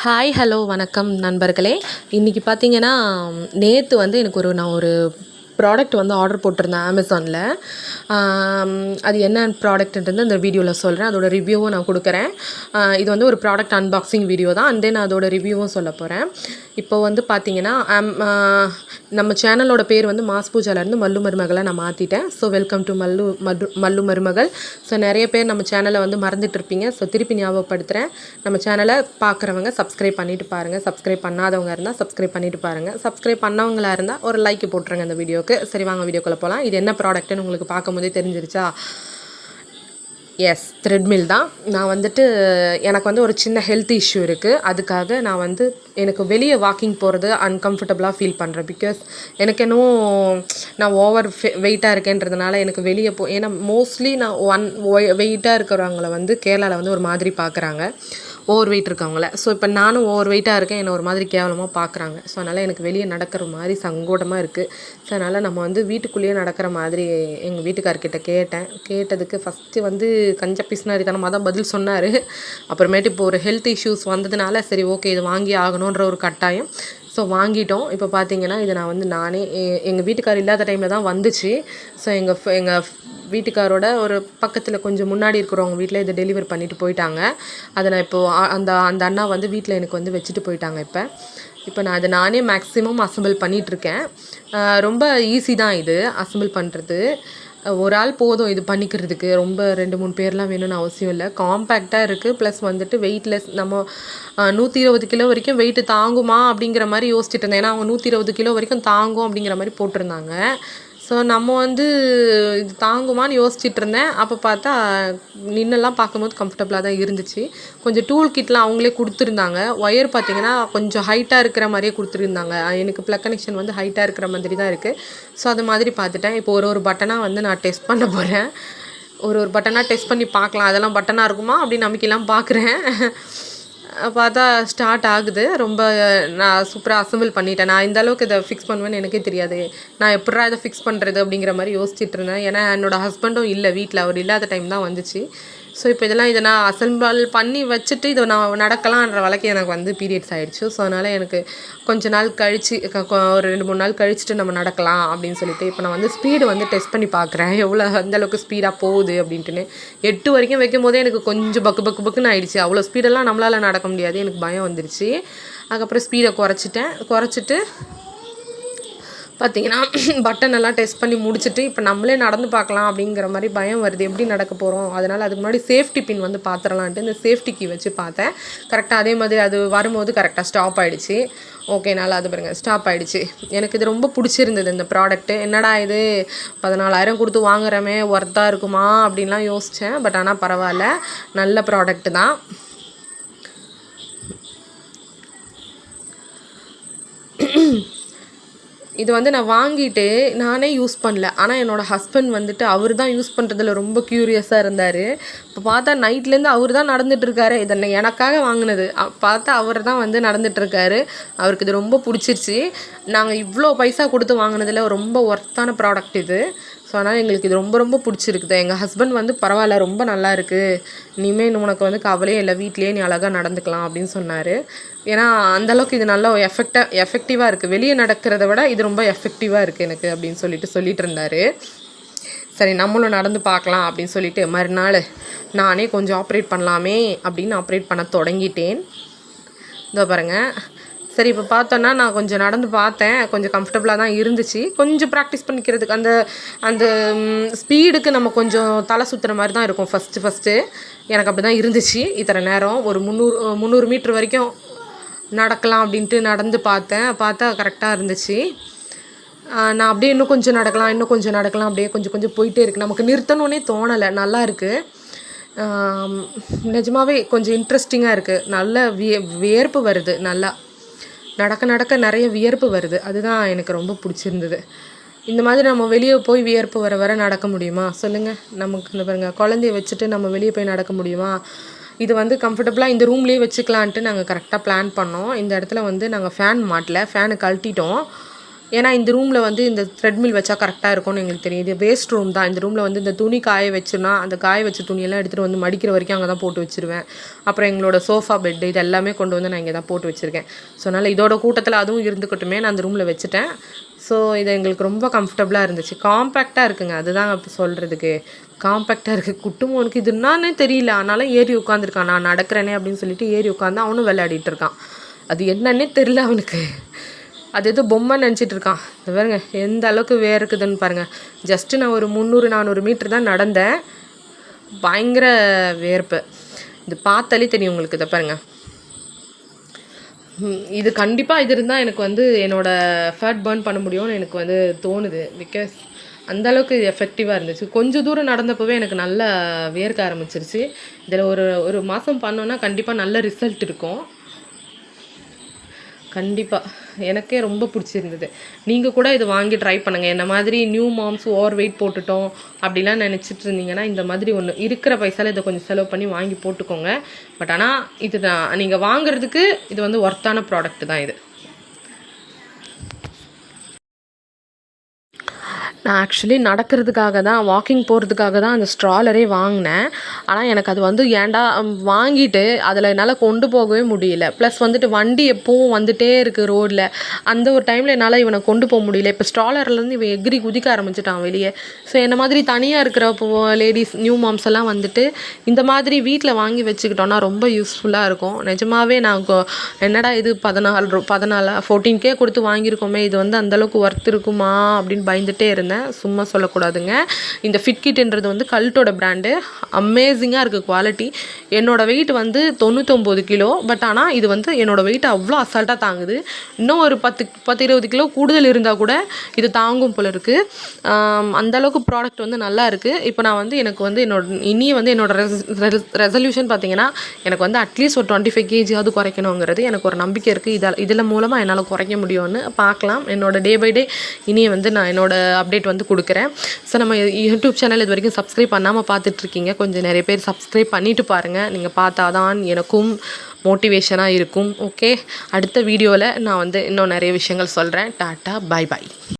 Hi hello வணக்கம் நண்பர்களே. இன்றைக்கி பார்த்தீங்கன்னா நேற்று வந்து நான் ஒரு ப்ராடக்ட் வந்து ஆர்டர் போட்டிருந்தேன் அமேசானில். அது என்ன ப்ராடக்ட்ன்றது அந்த வீடியோவில் சொல்கிறேன். அதோட ரிவ்யூவும் நான் கொடுக்குறேன். இது வந்து ஒரு ப்ராடக்ட் அன்பாக்சிங் வீடியோ தான். அண்ட் தென் அதோட ரிவ்யூவும் சொல்ல போகிறேன். இப்போ வந்து பார்த்தீங்கன்னா நம்ம சேனலோட பேர் வந்து மாஸ் பூஜாலேருந்து மல்லு மருமகளை நான் மாற்றிட்டேன். ஸோ வெல்கம் டு மல்லு மருமகள். ஸோ நிறைய பேர் நம்ம சேனலை வந்து மறந்துட்டு இருப்பீங்க. ஸோ திருப்பி ஞாபகப்படுத்துகிறேன். நம்ம சேனலை பார்க்குறவங்க சப்ஸ்கிரைப் பண்ணிவிட்டு பாருங்கள். சப்ஸ்கிரைப் பண்ணாதவங்க இருந்தால் சப்ஸ்கிரைப் பண்ணிவிட்டு பாருங்கள். சப்ஸ்கிரைப் பண்ணவங்களாக இருந்தால் ஒரு லைக் போட்டுருங்க அந்த வீடியோக்கு. சரி, வாங்க வீடியோக்குள்ளே போகலாம். இது என்ன ப்ராடக்ட்னு உங்களுக்கு பார்க்கும்போதே தெரிஞ்சிருச்சா? எஸ், த்ரெட்மில் தான். நான் வந்துட்டு எனக்கு வந்து ஒரு சின்ன ஹெல்த் இஷ்யூ இருக்குது. அதுக்காக நான் வந்து எனக்கு வெளியே வாக்கிங் போகிறது அன்கம்ஃபர்டபுளாக ஃபீல் பண்ணுறேன். பிகாஸ் எனக்கு என்னவோ நான் ஓவர் வெயிட்டாக இருக்கேன்றதுனால எனக்கு வெளியே ஏன்னா மோஸ்ட்லி நான் வெயிட்டாக இருக்கிறவங்கள வந்து கேரளாவில் வந்து ஒரு மாதிரி பார்க்குறாங்க, ஓவர் வெயிட் இருக்கவங்கள. ஸோ இப்போ நானும் ஓவர் வெயிட்டாக இருக்கேன், என்னை ஒரு மாதிரி கேவலமாக பார்க்குறாங்க. ஸோ அதனால் எனக்கு வெளியே நடக்கிற மாதிரி சங்கோடமாக இருக்குது. ஸோ அதனால் நம்ம வந்து வீட்டுக்குள்ளேயே நடக்கிற மாதிரி எங்கள் வீட்டுக்கார்கிட்ட கேட்டதுக்கு ஃபஸ்ட்டு வந்து கஞ்ச பிஸ்னாரித்தனமாக தான் பதில் சொன்னார். அப்புறமேட்டு இப்போ ஒரு ஹெல்த் இஷ்யூஸ் வந்ததுனால சரி ஓகே இது வாங்கி ஆகணுன்ற ஒரு கட்டாயம். ஸோ வாங்கிட்டோம். இப்போ பார்த்தீங்கன்னா இதை நான் வந்து நானே எங்கள் வீட்டுக்கார் இல்லாத டைமில் தான் வந்துச்சு. ஸோ எங்கள் வீட்டுக்காரோட ஒரு பக்கத்தில் கொஞ்சம் முன்னாடி இருக்கிறவங்க வீட்டில் இதை டெலிவர் பண்ணிவிட்டு போயிட்டாங்க. அதை நான் இப்போது அந்த அண்ணா வந்து வீட்டில் எனக்கு வந்து வச்சுட்டு போயிட்டாங்க. இப்போ நான் அதை நானே மேக்ஸிமம் அசம்பிள் பண்ணிகிட்ருக்கேன். ரொம்ப ஈஸி தான் இது அசம்பிள் பண்ணுறது. ஒரு ஆள் போதும் இது பண்ணிக்கிறதுக்கு. ரொம்ப 2-3 பேர்லாம் வேணும்னு அவசியம் இல்லை. காம்பேக்டாக இருக்குது. ப்ளஸ் வந்துட்டு வெயிட்லெஸ். நம்ம 120 கிலோ வரைக்கும் வெயிட்டு தாங்குமா அப்படிங்கிற மாதிரி யோசிச்சுட்டு இருந்தேன். ஏன்னா அவங்க 120 கிலோ வரைக்கும் தாங்கும் அப்படிங்கிற மாதிரி போட்டிருந்தாங்க. ஸோ நம்ம வந்து இது தாங்குமான்னு யோசிச்சுட்டு இருந்தேன். அப்போ பார்த்தா நின்னெல்லாம் பார்க்கும்போது கம்ஃபர்டபுளாக தான் இருந்துச்சு. கொஞ்சம் டூல் கிட்லாம் அவங்களே கொடுத்துருந்தாங்க. ஒயர் பார்த்திங்கன்னா கொஞ்சம் ஹைட்டாக இருக்கிற மாதிரியே கொடுத்துருந்தாங்க. எனக்கு ப்ளக் கனெக்ஷன் வந்து ஹைட்டாக இருக்கிற மாதிரி தான் இருக்குது. ஸோ அது மாதிரி பார்த்துட்டேன். இப்போ ஒரு பட்டனாக வந்து நான் டெஸ்ட் பண்ண போகிறேன். ஒரு பட்டனாக டெஸ்ட் பண்ணி பார்க்கலாம். அதெல்லாம் பட்டனாக இருக்குமா அப்படின்னு நம்பிக்கையெல்லாம் பார்க்குறேன். பார்த்தா ஸ்டார்ட் ஆகுது. ரொம்ப நான் சூப்பராக அசம்பிள் பண்ணிட்டேன். நான் இந்த அளவுக்கு இதை ஃபிக்ஸ் பண்ணுவேன்னு எனக்கே தெரியாது. நான் எப்படா இதை ஃபிக்ஸ் பண்ணுறது அப்படிங்கிற மாதிரி யோசிச்சுட்டு இருந்தேன். ஏன்னா என்னோடய ஹஸ்பண்டும் இல்லை வீட்டில். அவர் இல்லாத டைம் தான் வந்துச்சு. ஸோ இப்போ இதை நான் அசம்பிள் பண்ணி வச்சுட்டு இதை நான் நடக்கலான்ற வழக்கு எனக்கு வந்து பீரியட்ஸ் ஆகிடுச்சு. ஸோ அதனால் எனக்கு கொஞ்ச நாள் கழித்து ஒரு 2-3 நாள் கழிச்சுட்டு நம்ம நடக்கலாம் அப்படின்னு சொல்லிட்டு இப்போ நான் வந்து ஸ்பீடு வந்து டெஸ்ட் பண்ணி பார்க்குறேன். எவ்வளோ அந்தளவுக்கு ஸ்பீடாக போகுது அப்படின்ட்டுன்னு. 8 வரைக்கும் வைக்கும் போதே எனக்கு கொஞ்சம் பக்குன்னு ஆகிடுச்சு. அவ்வளோ ஸ்பீடெல்லாம் நம்மளால் நடக்க முடியாது. எனக்கு பயம் வந்துடுச்சு. அதுக்கப்புறம் ஸ்பீடை குறைச்சிட்டு பார்த்திங்கன்னா பட்டன் எல்லாம் டெஸ்ட் பண்ணி முடிச்சுட்டு இப்போ நம்மளே நடந்து பார்க்கலாம் அப்படிங்கிற மாதிரி பயம் வருது. எப்படி நடக்க போகிறோம்? அதனால் அதுக்கு முன்னாடி சேஃப்டி பின் வந்து பார்த்துடலான்ட்டு இந்த சேஃப்டி கீ வச்சு பார்த்தேன். கரெக்டாக அதே மாதிரி அது வரும்போது கரெக்டாக ஸ்டாப் ஆகிடுச்சு. ஓகே, நல்லா அது பாருங்கள் ஸ்டாப் ஆகிடுச்சு. எனக்கு இது ரொம்ப பிடிச்சிருந்தது இந்த ப்ராடக்ட்டு. என்னடா இது 14,000 கொடுத்து வாங்குறமே, ஒர்த்தாக இருக்குமா அப்படின்லாம் யோசித்தேன். பட் ஆனால் பரவாயில்ல, நல்ல ப்ராடக்ட்டு தான். இது வந்து நான் வாங்கிட்டு நானே யூஸ் பண்ணல. ஆனால் என்னோடய ஹஸ்பண்ட் வந்துட்டு அவர் தான் யூஸ் பண்ணுறதுல ரொம்ப க்யூரியஸாக இருந்தார். இப்போ பார்த்தா நைட்லேருந்து அவர் தான் நடந்துகிட்ருக்காரு. இதை எனக்காக வாங்கினது. பார்த்தா அவர் தான் வந்து நடந்துகிட்ருக்காரு. அவருக்கு இது ரொம்ப பிடிச்சிருச்சு. நாங்கள் இவ்வளோ பைசா கொடுத்து வாங்கினதில் ரொம்ப ஒர்த்தான ப்ராடக்ட் இது. ஸோ அதனால் எங்களுக்கு இது ரொம்ப பிடிச்சிருக்குது. எங்கள் ஹஸ்பண்ட் வந்து பரவாயில்ல, ரொம்ப நல்லா இருக்குது, இனிமேல் உனக்கு வந்து கவலையே இல்லை, வீட்லேயே நீ அழகாக நடந்துக்கலாம் அப்படின்னு சொன்னார். ஏன்னா அந்தளவுக்கு இது நல்லா எஃபெக்டிவாக இருக்குது. வெளியே நடக்கிறத விட இது ரொம்ப எஃபெக்டிவாக இருக்குது எனக்கு அப்படின்னு சொல்லிட்டு இருந்தார். சரி, நம்மளும் நடந்து பார்க்கலாம் அப்படின்னு சொல்லிட்டு மறுநாள் நானே கொஞ்சம் ஆப்ரேட் பண்ணலாமே அப்படின்னு ஆப்ரேட் பண்ண தொடங்கிட்டேன். இதோ பாருங்கள். சரி, இப்போ பார்த்தோன்னா நான் கொஞ்சம் நடந்து பார்த்தேன். கொஞ்சம் கம்ஃபர்டபுளாக தான் இருந்துச்சு. கொஞ்சம் ப்ராக்டிஸ் பண்ணிக்கிறதுக்கு அந்த ஸ்பீடுக்கு நம்ம கொஞ்சம் தலை சுற்றுற மாதிரி தான் இருக்கும் ஃபஸ்ட்டு. எனக்கு அப்படி தான் இருந்துச்சு. இத்தனை நேரம் ஒரு 300 மீட்ரு வரைக்கும் நடக்கலாம் அப்படின்ட்டு நடந்து பார்த்தா கரெக்டாக இருந்துச்சு. நான் அப்படியே இன்னும் கொஞ்சம் நடக்கலாம் அப்படியே கொஞ்சம் போயிட்டே இருக்குது. நமக்கு நிறுத்தணுன்னே தோணலை. நல்லா இருக்குது. நிஜமாகவே கொஞ்சம் இன்ட்ரெஸ்டிங்காக இருக்குது. நல்ல வியர்ப்பு வருது. நல்லா நடக்க நிறைய வியர்ப்பு வருது. அதுதான் எனக்கு ரொம்ப பிடிச்சிருந்தது. இந்த மாதிரி நம்ம வெளியே போய் வியர்ப்பு வர நடக்க முடியுமா சொல்லுங்கள்? நமக்கு இந்த பாருங்கள், குழந்தைய வச்சுட்டு நம்ம வெளியே போய் நடக்க முடியுமா? இது வந்து கம்ஃபர்டபுளாக இந்த ரூம்லேயே வச்சுக்கலான்ட்டு நாங்கள் கரெக்டாக பிளான் பண்ணோம். இந்த இடத்துல வந்து நாங்கள் ஃபேன் மாட்டல, ஃபேனு கழட்டிட்டோம். ஏன்னா இந்த ரூமில் வந்து இந்த த்ரெட்மில் வச்சா கரெக்டாக இருக்கும்னு எங்களுக்கு தெரியும். இது வேஸ்ட் ரூம் தான். இந்த ரூமில் வந்து இந்த துணி காய வச்சுன்னா அந்த காய வச்ச துணியெல்லாம் எடுத்துகிட்டு வந்து மடிக்கிற வரைக்கும் அங்கே தான் போட்டு வச்சுருவேன். அப்புறம் எங்களோட சோஃபா பெட்டு இது எல்லாமே கொண்டு வந்து நான் இங்கே தான் போட்டு வச்சுருக்கேன். ஸோ அதனால் இதோட கூட்டத்தில் அதுவும் இருந்துக்கட்டுமே நான் அந்த ரூமில் வச்சுட்டேன். ஸோ இது எங்களுக்கு ரொம்ப கம்ஃபர்டபுளாக இருந்துச்சு. காம்பேக்டாக இருக்குங்க, அதுதான் அப்போ சொல்கிறதுக்கு. காம்பேக்டாக இருக்குது. குட்டுமோனுக்கு இது என்னான்னே தெரியல, ஆனாலும் ஏறி உட்காந்துருக்கான். நான் நடக்கிறேனே அப்படின்னு சொல்லிட்டு ஏறி உட்காந்து அவனும் விளையாடிட்டு இருக்கான். அது என்னன்னே தெரியல அவனுக்கு. அது எதோ பொம்மை நினச்சிட்டு இருக்கான். இது பாருங்க எந்த அளவுக்கு வேர்க்குதுன்னு பாருங்கள். ஜஸ்ட்டு நான் ஒரு 300-400 மீட்ரு தான் நடந்தேன். பயங்கர வேர்ப்பு. இது பார்த்தாலே தெரியும் உங்களுக்கு. இதை பாருங்கள். இது கண்டிப்பாக இது இருந்தால் எனக்கு வந்து என்னோடய ஃபேட் பர்ன் பண்ண முடியும்னு எனக்கு வந்து தோணுது. பிகாஸ் அந்தளவுக்கு இது எஃபெக்டிவாக இருந்துச்சு. கொஞ்சம் தூரம் நடந்தப்போவே எனக்கு நல்லா வேர்க்க ஆரம்பிச்சிருச்சு. இதில் ஒரு மாதம் பண்ணோன்னா கண்டிப்பாக நல்ல ரிசல்ட் இருக்கும். கண்டிப்பாக எனக்கே ரொம்ப பிடிச்சிருந்தது. நீங்கள் கூட இது வாங்கி ட்ரை பண்ணுங்கள். என்ன மாதிரி நியூ மாம்ஸ் ஓவர் வெயிட் போட்டுட்டோம் அப்படிலாம் நினச்சிட்டு இருந்தீங்கன்னா இந்த மாதிரி ஒன்று இருக்கிற பைசாவில் இதை கொஞ்சம் செலவு பண்ணி வாங்கி போட்டுக்கோங்க. பட் ஆனால் இது நீங்கள் வாங்குறதுக்கு இது வந்து ஒர்த்தான ப்ராடக்ட் தான் இது. நான் ஆக்சுவலி நடக்கிறதுக்காக தான், வாக்கிங் போகிறதுக்காக தான் அந்த ஸ்ட்ராலரே வாங்கினேன். ஆனால் எனக்கு அது வந்து ஏன்டா வாங்கிட்டு அதில் என்னால் கொண்டு போகவே முடியல. ப்ளஸ் வந்துட்டு வண்டி எப்பவும் வந்துகிட்டே இருக்குது ரோடில். அந்த ஒரு டைமில் என்னால் இவனை கொண்டு போக முடியல. இப்போ ஸ்ட்ராலர்லேருந்து இவன் எகிரி குதிக்க ஆரம்பிச்சிட்டான் வெளியே. ஸோ என்ன மாதிரி தனியாக இருக்கிறப்போ லேடிஸ் நியூ மாம்ஸ் எல்லாம் வந்துட்டு இந்த மாதிரி வீட்டில் வாங்கி வச்சுக்கிட்டோன்னா ரொம்ப யூஸ்ஃபுல்லாக இருக்கும். நிஜமாகவே நான் என்னடா இது 14K கொடுத்து வாங்கியிருக்கோமே, இது வந்து அந்தளவுக்கு ஒர்த் இருக்குமா அப்படின்னு பயந்துகிட்டே இருந்தேன். சும்மா சொல்லக்கூடாதுங்க. இந்த ஃபிட்கிட்ன்றது வந்து கல்ட்டோட பிராண்டு. அமேசிங்காக இருக்குது குவாலிட்டி. என்னோடய வெயிட் வந்து 99 கிலோ. பட் ஆனால் இது வந்து என்னோடய வெயிட் அவ்வளோ அசால்ட்டாக தாங்குது. இன்னும் ஒரு 10-20 கிலோ கூடுதல் இருந்தால் கூட இது தாங்கும் போல இருக்குது. அந்தளவுக்கு ப்ராடக்ட் வந்து நல்லா இருக்குது. இப்போ நான் வந்து எனக்கு வந்து என்னோட ரெசல்யூஷன் பார்த்தீங்கன்னா எனக்கு வந்து அட்லீஸ்ட் ஒரு 25 kg குறைக்கணுங்கிறது எனக்கு ஒரு நம்பிக்கை இருக்குது. இதில் மூலமாக என்னால் குறைக்க முடியும்னு பார்க்கலாம். என்னோட டே பை டே இனியே வந்து நான் என்னோட அப்டேட் வந்து கொடுக்குறேன். ஸோ நம்ம யூடியூப் சேனல் இது வரைக்கும் சப்ஸ்கிரைப் பண்ணாமல் பார்த்துட்ருக்கீங்க. கொஞ்சம் நிறைய பேர் சப்ஸ்கிரைப் பண்ணிவிட்டு பாருங்கள். நீங்கள் பார்த்தா தான் எனக்கும் மோட்டிவேஷனாக இருக்கும். ஓகே, அடுத்த வீடியோவில் நான் வந்து இன்னும் நிறைய விஷயங்கள் சொல்கிறேன். Tata, bye bye.